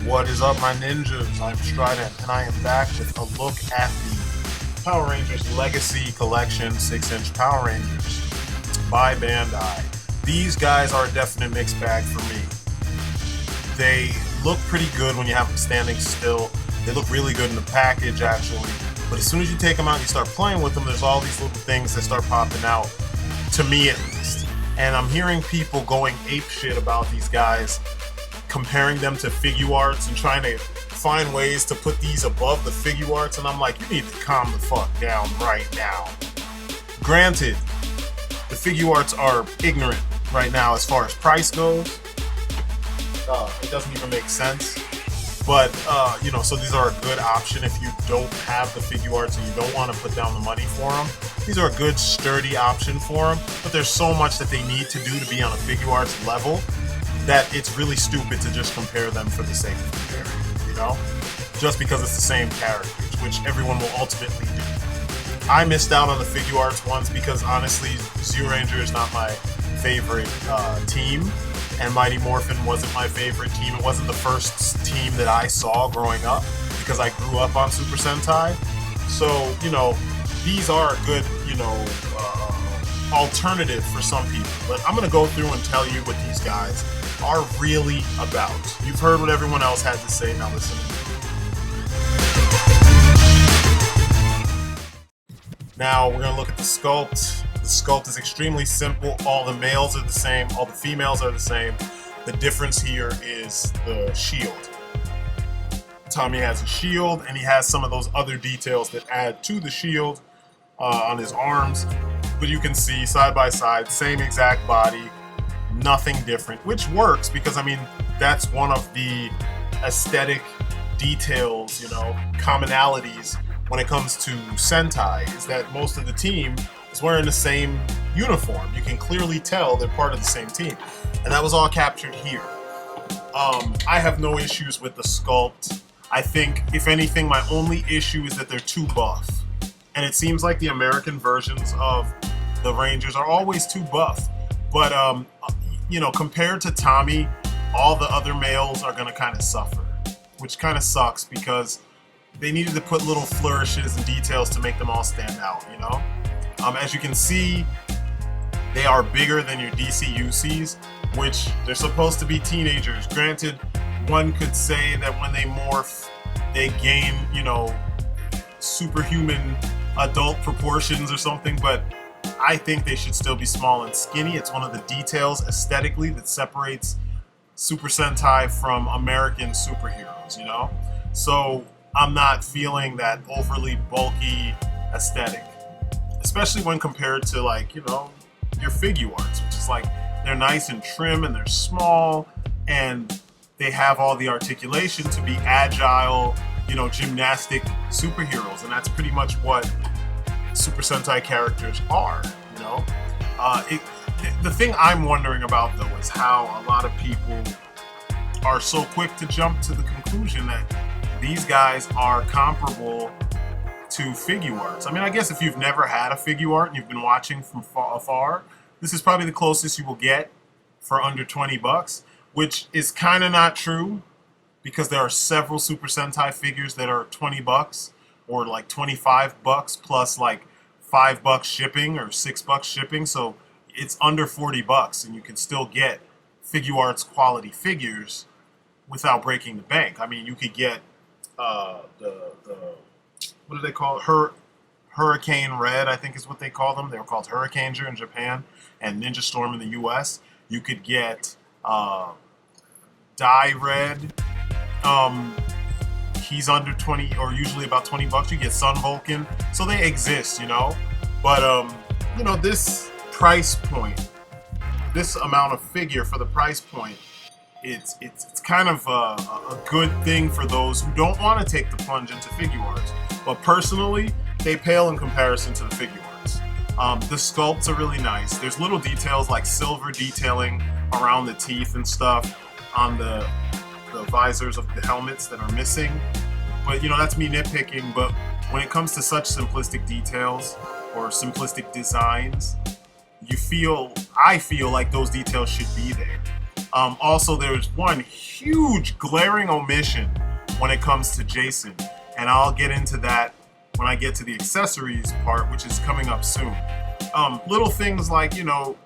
What is up, my ninjas? I'm Strident, and I am back with a look at the Power Rangers Legacy Collection 6-inch Power Rangers by Bandai. These guys are a definite mixed bag for me. They look pretty good when you have them standing still. They look really good in the package, actually. But as soon as you take them out and you start playing with them, there's all these little things that start popping out, to me at least. And I'm hearing people going apeshit about these guys, comparing them to figure arts and trying to find ways to put these above the figure arts, and I'm like, you need to calm the fuck down right now. Granted, the figure arts are ignorant right now as far as price goes. It doesn't even make sense. But, so these are a good option if you don't have the figure arts and you don't want to put down the money for them. These are a good, sturdy option for them, but there's so much that they need to do to be on a figure arts level that it's really stupid to just compare them for the sake of comparing, you know? Just because it's the same characters, which everyone will ultimately do. I missed out on the figure arts ones because, honestly, Zyuranger is not my favorite team, and Mighty Morphin wasn't my favorite team. It wasn't the first team that I saw growing up because I grew up on Super Sentai. So, these are a good, alternative for some people. But I'm going to go through and tell you what these guys are really about. You've heard what everyone else had to say, now listen to me. Now we're going to look at the sculpt. The sculpt is extremely simple. All the males are the same, all the females are the same. The difference here is the shield. Tommy has a shield, and he has some of those other details that add to the shield on his arms. But you can see side by side, same exact body, nothing different, which works because, that's one of the aesthetic details, commonalities when it comes to Sentai, is that most of the team is wearing the same uniform. You can clearly tell they're part of the same team. And that was all captured here. I have no issues with the sculpt. I think, if anything, my only issue is that they're too buff. And it seems like the American versions of the Rangers are always too buff. But, compared to Tommy, all the other males are going to kind of suffer, which kind of sucks because they needed to put little flourishes and details to make them all stand out, As you can see, they are bigger than your DC-UCs, which they're supposed to be teenagers. Granted, one could say that when they morph, they gain, superhuman adult proportions or something, but I think they should still be small and skinny. It's one of the details aesthetically that separates Super Sentai from American superheroes, So I'm not feeling that overly bulky aesthetic, especially when compared to your figure arts, which is they're nice and trim and they're small and they have all the articulation to be agile, gymnastic superheroes, and that's pretty much what Super Sentai characters are, The thing I'm wondering about, though, is how a lot of people are so quick to jump to the conclusion that these guys are comparable to figure arts. I guess if you've never had a figure art and you've been watching from afar, this is probably the closest you will get for under 20 bucks, which is kind of not true because there are several Super Sentai figures that are 20 bucks or 25 bucks plus $5 shipping or $6 shipping. So it's under 40 bucks and you can still get figure arts quality figures without breaking the bank. You could get the what do they call it? Hurricane Red, I think is what they call them. They were called Hurricaneer in Japan and Ninja Storm in the US. You could get Dye Red. He's under 20 or usually about 20 bucks. You get Sun Vulcan. So they exist, But, this price point, this amount of figure for the price point, it's kind of a good thing for those who don't want to take the plunge into figure arts. But personally, they pale in comparison to the figure arts. The sculpts are really nice. There's little details like silver detailing around the teeth and stuff on the visors of the helmets that are missing. But, that's me nitpicking. But when it comes to such simplistic details or simplistic designs, I feel like those details should be there. Also, there's one huge glaring omission when it comes to Jason, and I'll get into that when I get to the accessories part, which is coming up soon. Little things like, you know,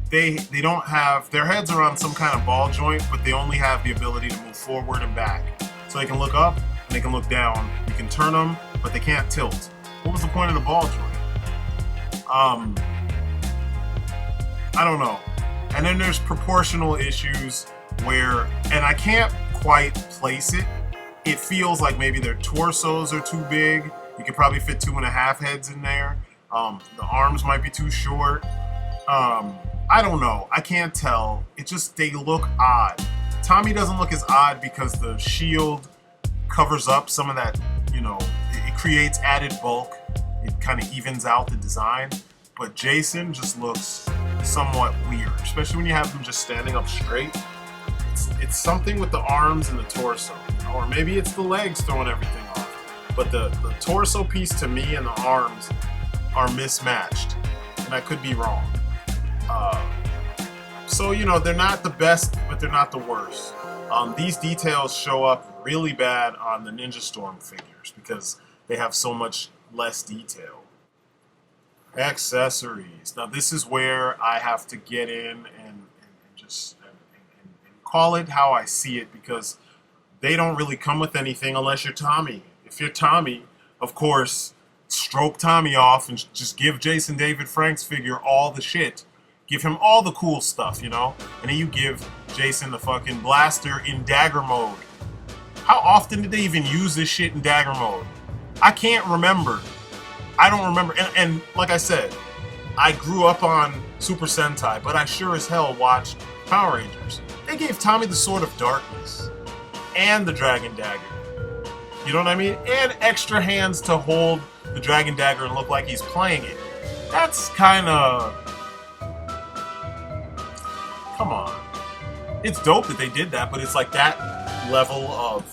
they don't have, their heads are on some kind of ball joint, but they only have the ability to move forward and back. So they can look up and they can look down. You can turn them, but they can't tilt. What was the point of the ball joint? I don't know. And then there's proportional issues where, and I can't quite place it. It feels like maybe their torsos are too big. You could probably fit 2.5 heads in there. The arms might be too short. I don't know. I can't tell. It just, they look odd. Tommy doesn't look as odd because the shield covers up some of that, you know, it creates added bulk. It kind of evens out the design. But Jason just looks somewhat weird, especially when you have him just standing up straight. It's something with the arms and the torso, you know? Or maybe it's the legs throwing everything off. But the torso piece to me and the arms are mismatched, and I could be wrong. So, you know, they're not the best, but they're not the worst. These details show up really bad on the Ninja Storm figures because they have so much less detail. Accessories. Now, this is where I have to get in and just call it how I see it, because they don't really come with anything unless you're Tommy. If you're Tommy, of course, stroke Tommy off and just give Jason David Frank's figure all the shit. Give him all the cool stuff, you know? And then you give Jason the fucking blaster in dagger mode. How often did they even use this shit in dagger mode? I can't remember. I don't remember. And like I said, I grew up on Super Sentai, but I sure as hell watched Power Rangers. They gave Tommy the Sword of Darkness and the Dragon Dagger. You know what I mean? And extra hands to hold the Dragon Dagger and look like he's playing it. That's kind of... Come on. It's dope that they did that, but it's like that level of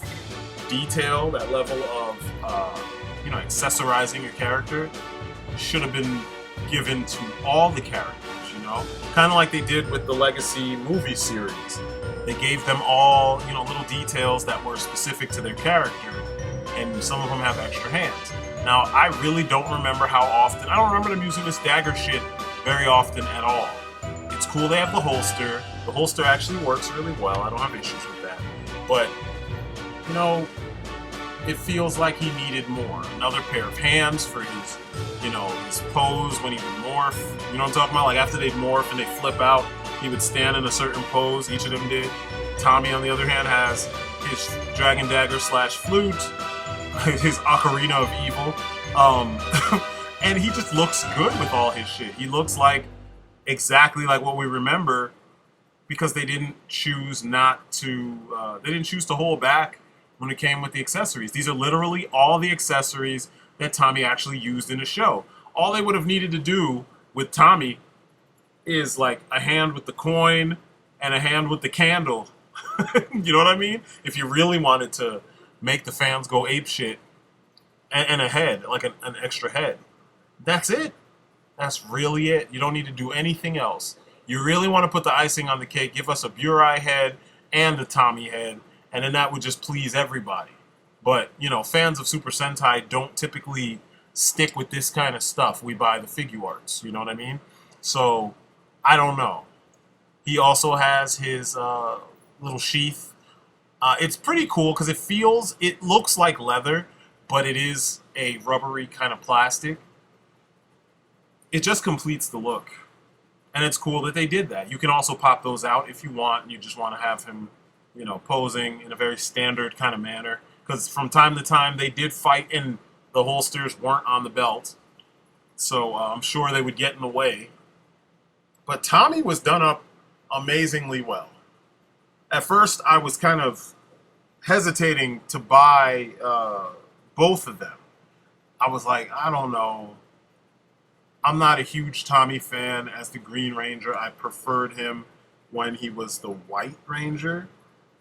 detail, that level of, you know, accessorizing your character should have been given to all the characters, you know? Kind of like they did with the Legacy movie series. They gave them all, you know, little details that were specific to their character, and some of them have extra hands. Now, I really don't remember how often, I don't remember them using this dagger shit very often at all. It's cool they have the holster. The holster actually works really well. I don't have issues with that. But, you know, it feels like he needed more. Another pair of hands for his, you know, his pose when he would morph. You know what I'm talking about? Like after they'd morph and they flip out, he would stand in a certain pose. Each of them did. Tommy, on the other hand, has his Dragon Dagger / flute, his Ocarina of Evil. And he just looks good with all his shit. He looks like exactly like what we remember, because they didn't choose not to, they didn't choose to hold back when it came with the accessories. These are literally all the accessories that Tommy actually used in the show. All they would have needed to do with Tommy is like a hand with the coin and a hand with the candle. You know what I mean? If you really wanted to make the fans go apeshit, and a head, like an extra head. That's it. That's really it. You don't need to do anything else. You really want to put the icing on the cake, give us a Burai head and the Tommy head, and then that would just please everybody. But, you know, fans of Super Sentai don't typically stick with this kind of stuff. We buy the figure arts, you know what I mean? So, I don't know. He also has his little sheath. It's pretty cool because it looks like leather, but it is a rubbery kind of plastic. It just completes the look. And it's cool that they did that. You can also pop those out if you want, and you just want to have him, you know, posing in a very standard kind of manner. Because from time to time, they did fight, and the holsters weren't on the belt. So I'm sure they would get in the way. But Tommy was done up amazingly well. At first, I was kind of hesitating to buy both of them. I was like, I don't know. I'm not a huge Tommy fan as the Green Ranger. I preferred him when he was the White Ranger,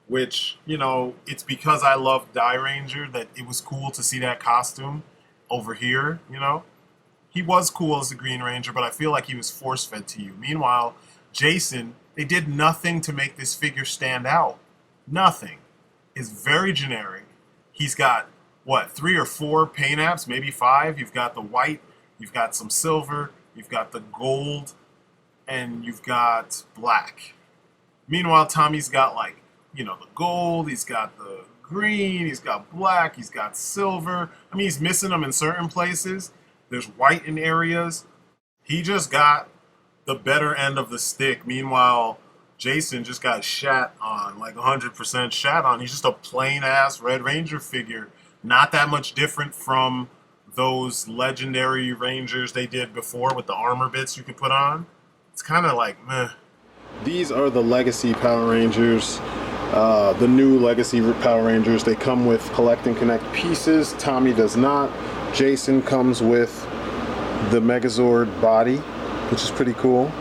which, you know, it's because I love Die Ranger that it was cool to see that costume over here, you know. He was cool as the Green Ranger, but I feel like he was force-fed to you. Meanwhile, Jason They did nothing to make this figure stand out. Nothing. It's very generic. He's got, what, 3 or 4 paint apps, maybe 5. You've got the white, you've got some silver, you've got the gold, and you've got black. Meanwhile, Tommy's got, like, you know, the gold, he's got the green, he's got black, he's got silver. I mean, he's missing them in certain places. There's white in areas. He just got the better end of the stick. Meanwhile, Jason just got shat on, like 100% shat on. He's just a plain-ass Red Ranger figure. Not that much different from those legendary Rangers they did before with the armor bits you could put on. It's kind of like, meh. These are the Legacy Power Rangers. The new Legacy Power Rangers. They come with Collect and Connect pieces. Tommy does not. Jason comes with the Megazord body, which is pretty cool.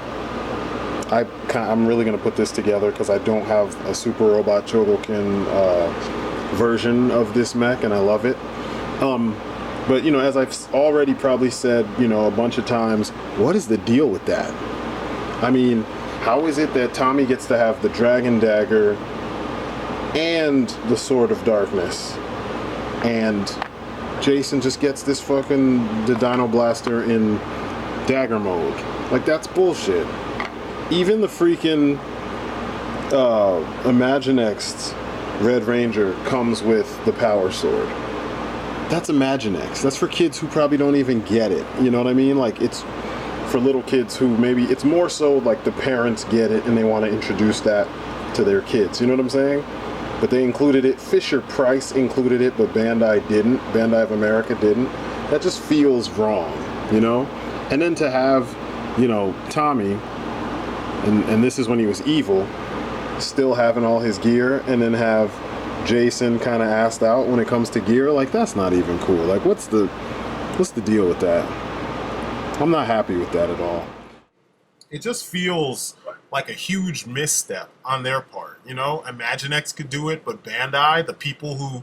I'm really going to put this together because I don't have a Super Robot Chogokin version of this mech, and I love it. But, you know, as I've already probably said, you know, a bunch of times, what is the deal with that? I mean, how is it that Tommy gets to have the Dragon Dagger and the Sword of Darkness, and Jason just gets this fucking the Dino Blaster in Dagger mode? Like, that's bullshit. Even the freaking Imaginext Red Ranger comes with the Power Sword. That's Imaginext. That's for kids who probably don't even get it. You know what I mean? Like, it's for little kids who maybe, it's more so like the parents get it and they want to introduce that to their kids. You know what I'm saying? But they included it. Fisher-Price included it, but Bandai didn't. Bandai of America didn't. That just feels wrong, you know? And then to have, you know, Tommy, and this is when he was evil, still having all his gear, and then have Jason kind of assed out when it comes to gear, like, that's not even cool. Like, what's the deal with that? I'm not happy with that at all. It just feels like a huge misstep on their part, you know? Imaginext could do it, but Bandai, the people who,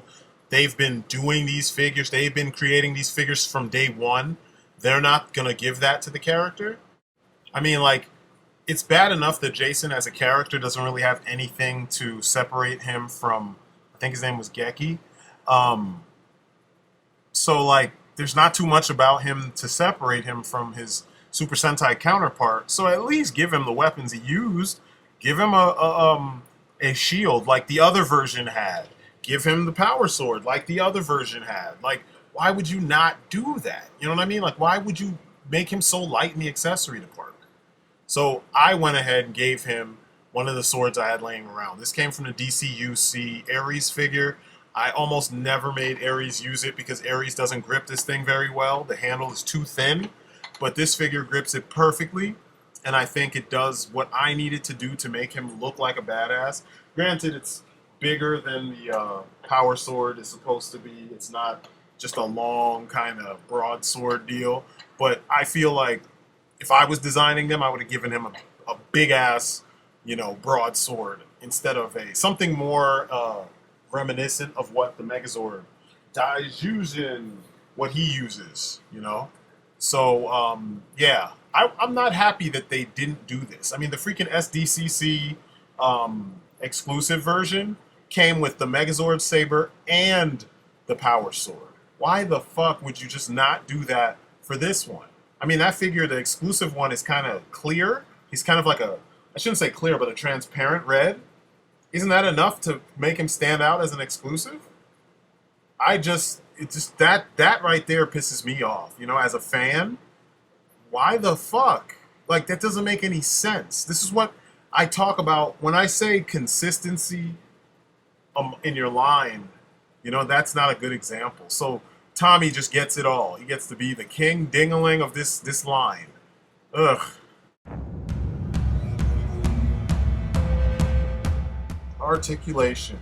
they've been doing these figures, they've been creating these figures from day one, they're not gonna give that to the character? I mean, like, it's bad enough that Jason as a character doesn't really have anything to separate him from, I think his name was Geki. So, like, there's not too much about him to separate him from his Super Sentai counterpart. So at least give him the weapons he used. Give him a shield like the other version had. Give him the Power Sword like the other version had. Like, why would you not do that? You know what I mean? Like, why would you make him so light in the accessory department? So I went ahead and gave him one of the swords I had laying around. This came from the DCUC Ares figure. I almost never made Ares use it because Ares doesn't grip this thing very well. The handle is too thin, but this figure grips it perfectly, and I think it does what I needed to do to make him look like a badass. Granted, it's bigger than the Power Sword is supposed to be. It's not just a long kind of broadsword deal, but I feel like if I was designing them, I would have given him a big-ass, you know, broadsword instead of something more reminiscent of what the Megazord dies using, what he uses, you know? So, yeah, I'm not happy that they didn't do this. I mean, the freaking SDCC exclusive version came with the Megazord Saber and the Power Sword. Why the fuck would you just not do that for this one? I mean, that figure, the exclusive one, is kind of clear. He's kind of like I shouldn't say clear, but a transparent red. Isn't that enough to make him stand out as an exclusive? That right there pisses me off. You know, as a fan, why the fuck? Like, that doesn't make any sense. This is what I talk about when I say consistency in your line. You know, that's not a good example. So Tommy just gets it all. He gets to be the king ding-a-ling of this line. Ugh. Articulation.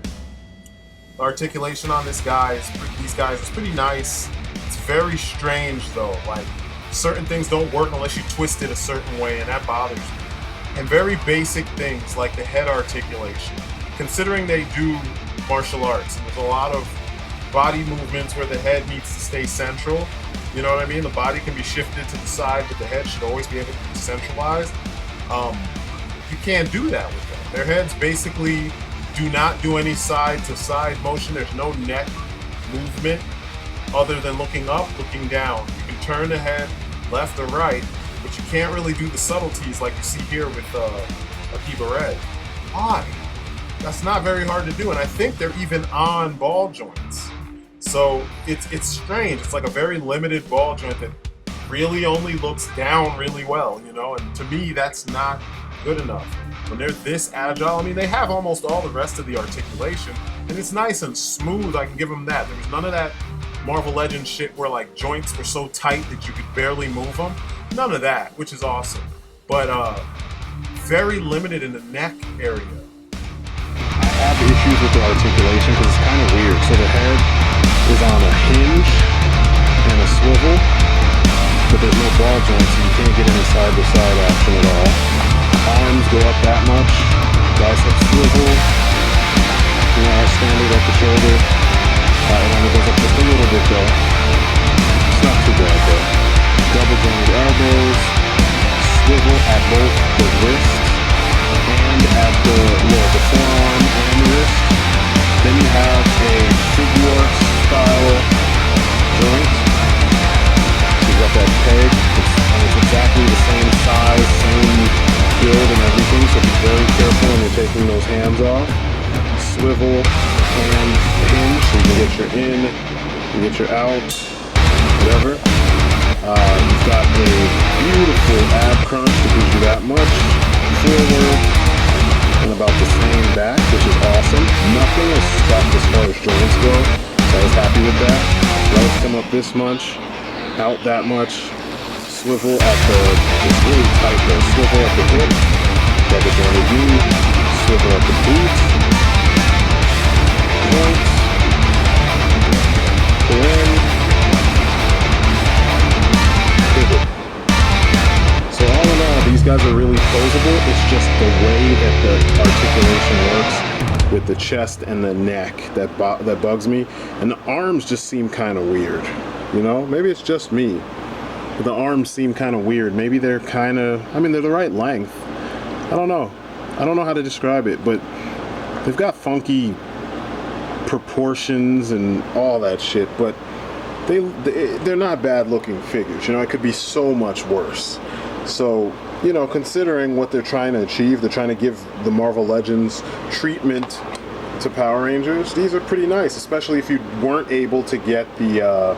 The articulation on these guys is pretty nice. It's very strange though. Like, certain things don't work unless you twist it a certain way, and that bothers me. And very basic things like the head articulation. Considering they do martial arts, and there's a lot of body movements where the head needs to stay central. You know what I mean? The body can be shifted to the side, but the head should always be able to be centralized. you can't do that with them. Their heads basically do not do any side-to-side motion. There's no neck movement other than looking up, looking down. You can turn the head left or right, but you can't really do the subtleties like you see here with Akiba Red. Why? That's not very hard to do, and I think they're even on ball joints. So it's strange. It's like a very limited ball joint that really only looks down really well, you know, and to me that's not good enough. When they're this agile, I mean, they have almost all the rest of the articulation, and it's nice and smooth. I can give them that. There was none of that Marvel Legends shit where like joints were so tight that you could barely move them. None of that, which is awesome. But very limited in the neck area. I have issues with the articulation because it's kind of weird. So the head is on a hinge and a swivel, but there's no ball joints, so you can't get any side-to-side action at all. Arms go up that much, bicep swivel, you know, standard at the shoulder. It only goes up just a little bit though. It's not too bad though. Double jointed elbows, swivel at both the wrist and at the forearm and wrist. Then you have a figure style joint. You've got that peg. It's exactly the same size, same build and everything, so be very careful when you're taking those hands off. Swivel and hinge, so you can get your in, you can get your out, whatever. You've got a beautiful ab crunch that gives you that much forward and about the same back, which is awesome. Nothing is stuck as far as joints go, so I was happy with that. Legs come up this much, out that much. Swivel at the, it's really tight though, swivel at the hip, double jointed knee, swivel at the boot, joints, pull in, pivot. So all in all, these guys are really posable. It's just the way that the articulation works with the chest and the neck that bugs me. And the arms just seem kind of weird, you know? Maybe it's just me. But the arms seem kind of weird. Maybe they're kind of, I mean, they're the right length. I don't know. I don't know how to describe it, but they've got funky proportions and all that shit, but they're not bad looking figures. You know, it could be so much worse. So, you know, considering what they're trying to achieve, they're trying to give the Marvel Legends treatment to Power Rangers. These are pretty nice, especially if you weren't able to get the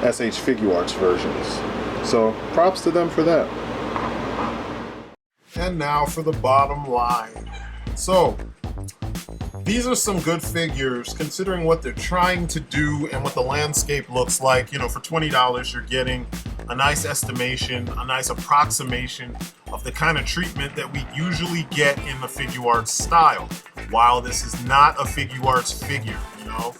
SH Figure Arts versions. So props to them for that. And now for the bottom line. So these are some good figures considering what they're trying to do and what the landscape looks like. You know, for $20 you're getting a nice estimation, a nice approximation of the kind of treatment that we usually get in the figure arts style. While this is not a figure arts figure, you know,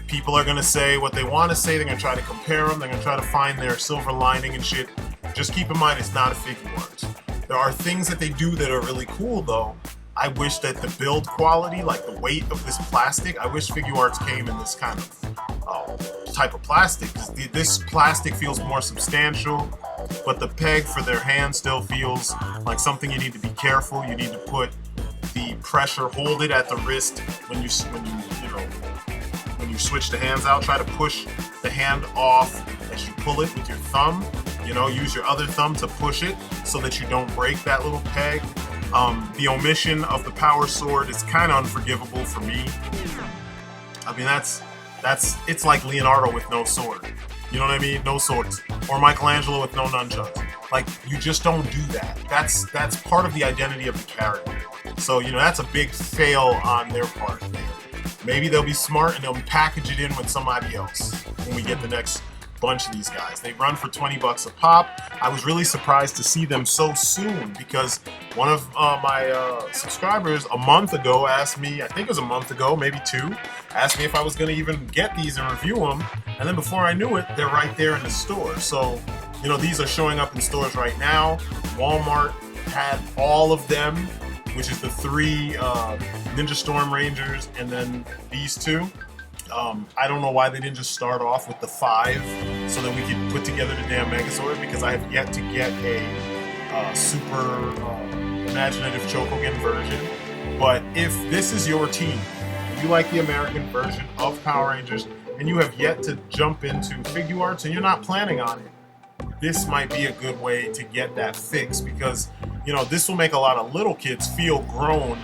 people are gonna say what they want to say. They're gonna try to compare them. They're gonna try to find their silver lining and shit. Just keep in mind, it's not a figure arts. There are things that they do that are really cool, though. I wish that the build quality, like the weight of this plastic, I wish figure arts came in this kind of type of plastic. This plastic feels more substantial, but the peg for their hand still feels like something you need to be careful. You need to put the pressure, hold it at the wrist when you switch the hands out. Try to push the hand off as you pull it with your thumb. You know, use your other thumb to push it so that you don't break that little peg. The omission of the power sword is kind of unforgivable for me. I mean, it's like Leonardo with no sword. You know what I mean? No swords. Or Michelangelo with no nunchucks. Like, you just don't do that. That's part of the identity of the character. So, you know, that's a big fail on their part there. Maybe they'll be smart and they'll package it in with somebody else when we get the next bunch of these guys. They run for $20 a pop. I was really surprised to see them so soon because one of my subscribers a month ago asked me, I think it was a month ago, maybe two, asked me if I was going to even get these and review them. And then before I knew it, they're right there in the store. So, you know, these are showing up in stores right now. Walmart had all of them, which is the 3 Ninja Storm Rangers and then these 2. I don't know why they didn't just start off with the 5 so that we could put together the damn Megazord, because I have yet to get a super imaginative Chokogen version. But if this is your team, if you like the American version of Power Rangers, and you have yet to jump into Figuarts and you're not planning on it, this might be a good way to get that fix, because, you know, this will make a lot of little kids feel grown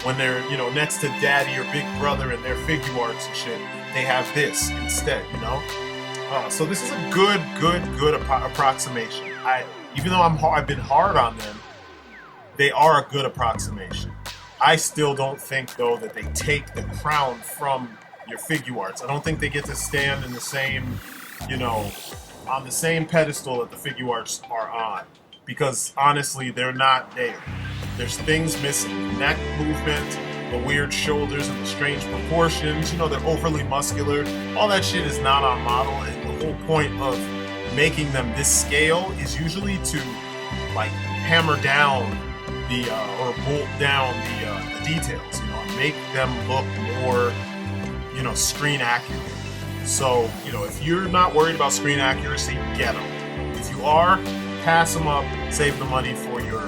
when they're, you know, next to daddy or big brother and their Figuarts and shit. They have this instead, you know? So this is a good approximation. Even though I've been hard on them, they are a good approximation. I still don't think, though, that they take the crown from your Figuarts. I don't think they get to stand in the same, you know, on the same pedestal that the Figuarts are on, because honestly, they're not there. There's things missing. The neck movement, the weird shoulders and the strange proportions, you know, they're overly muscular. All that shit is not on model, and the whole point of making them this scale is usually to, like, hammer down the, or bolt down the details, you know, and make them look more, you know, screen accurate. So, you know, if you're not worried about screen accuracy, get them. If you are, pass them up, save the money for your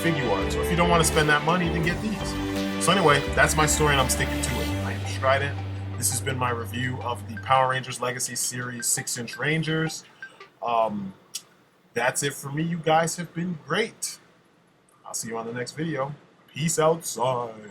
Figuarts. Or if you don't want to spend that money, then get these. So anyway, that's my story, and I'm sticking to it. I am STRYDENT. This has been my review of the Power Rangers Legacy Series 6-inch Rangers. That's it for me. You guys have been great. I'll see you on the next video. Peace outside.